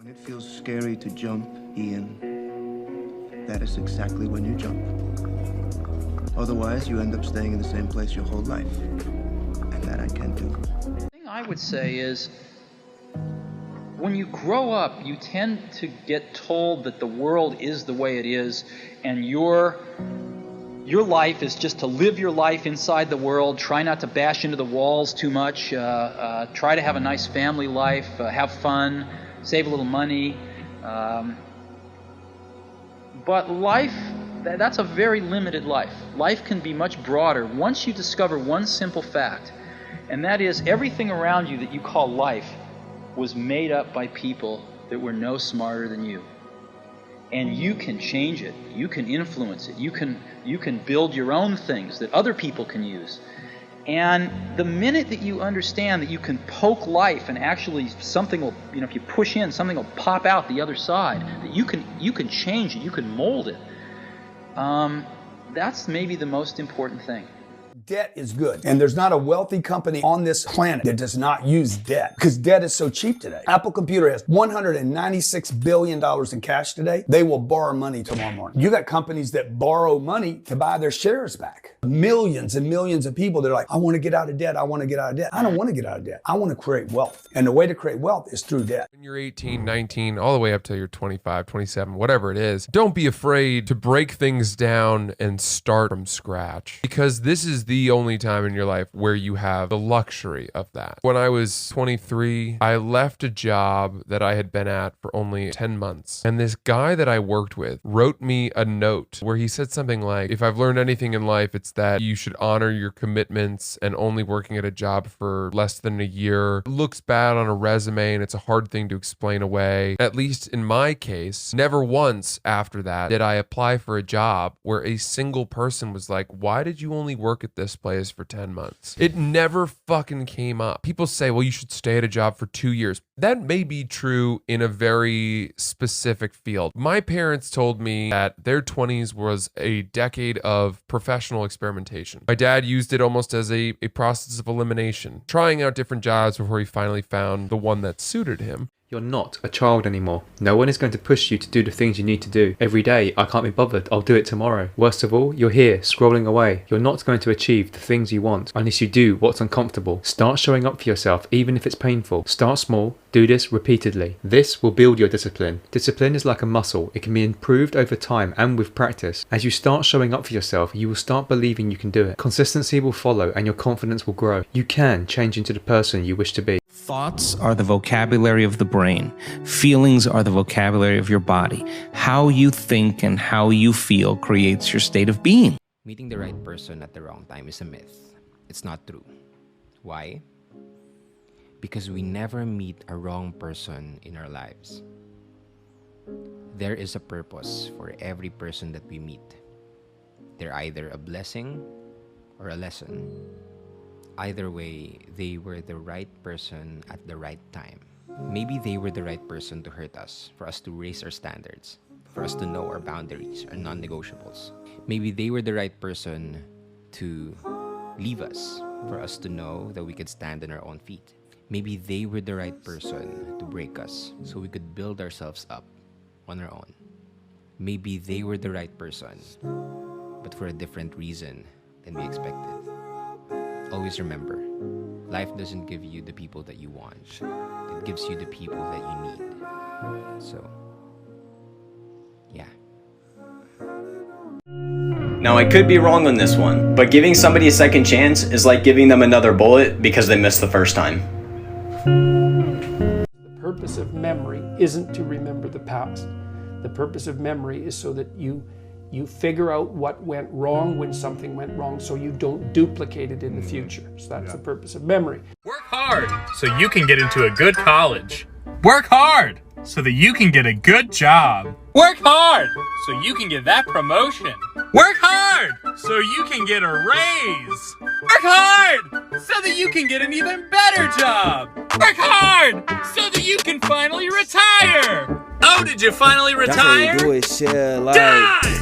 When it feels scary to jump, Ian, that is exactly when you jump. Otherwise, you end up staying in the same place your whole life. And that I can't do. The thing I would say is, when you grow up, you tend to get told that the world is the way it is, and your life is just to live your life inside the world, try not to bash into the walls too much, try to have a nice family life, have fun, save a little money. But life, that's a very limited life. Life can be much broader once you discover one simple fact, and that is everything around you that you call life was made up by people that were no smarter than you. And you can change it. You can influence it. You can build your own things that other people can use. And the minute that you understand that you can poke life and actually something will, if you push in, something will pop out the other side, that you can change it, you can mold it, that's maybe the most important thing. Debt is good. And there's not a wealthy company on this planet that does not use debt, because debt is so cheap today. Apple Computer has $196 billion in cash today. They will borrow money tomorrow morning. You got companies that borrow money to buy their shares back. Millions and millions of people that are like, I want to get out of debt. I want to get out of debt. I don't want to get out of debt. I want to create wealth. And the way to create wealth is through debt. When you're 18, 19, all the way up till you're 25, 27, whatever it is, don't be afraid to break things down and start from scratch, because this is the only time in your life where you have the luxury of that. When I was 23, I left a job that I had been at for only 10 months. And this guy that I worked with wrote me a note where he said something like, if I've learned anything in life, it's that you should honor your commitments, and only working at a job for less than a year looks bad on a resume and it's a hard thing to explain away. At least in my case, never once after that did I apply for a job where a single person was like, why did you only work at this place for 10 months? It never fucking came up. People say, well, you should stay at a job for 2 years. That may be true in a very specific field. My parents told me that their 20s was a decade of professional experimentation. My dad used it almost as a process of elimination, trying out different jobs before he finally found the one that suited him. You're not a child anymore. No one is going to push you to do the things you need to do. Every day, I can't be bothered, I'll do it tomorrow. Worst of all, you're here, scrolling away. You're not going to achieve the things you want unless you do what's uncomfortable. Start showing up for yourself, even if it's painful. Start small, do this repeatedly. This will build your discipline. Discipline is like a muscle. It can be improved over time and with practice. As you start showing up for yourself, you will start believing you can do it. Consistency will follow and your confidence will grow. You can change into the person you wish to be. Thoughts are the vocabulary of the brain. Feelings are the vocabulary of your body. How you think and how you feel creates your state of being. Meeting the right person at the wrong time is a myth. It's not true. Why? Because we never meet a wrong person in our lives. There is a purpose for every person that we meet. They're either a blessing or a lesson. Either way, they were the right person at the right time. Maybe they were the right person to hurt us, for us to raise our standards, for us to know our boundaries, our non-negotiables. Maybe they were the right person to leave us, for us to know that we could stand on our own feet. Maybe they were the right person to break us, so we could build ourselves up on our own. Maybe they were the right person, but for a different reason than we expected. Always remember, life doesn't give you the people that you want. It gives you the people that you need. So, yeah. Now, I could be wrong on this one, but giving somebody a second chance is like giving them another bullet because they missed the first time. The purpose of memory isn't to remember the past. The purpose of memory is so that you figure out what went wrong when something went wrong, so you don't duplicate it in the future. So that's the purpose of memory. Work hard so you can get into a good college. Work hard so that you can get a good job. Work hard so you can get that promotion. Work hard so you can get a raise. Work hard so that you can get an even better job. Work hard so that you can finally retire. Oh, did you finally retire? Die!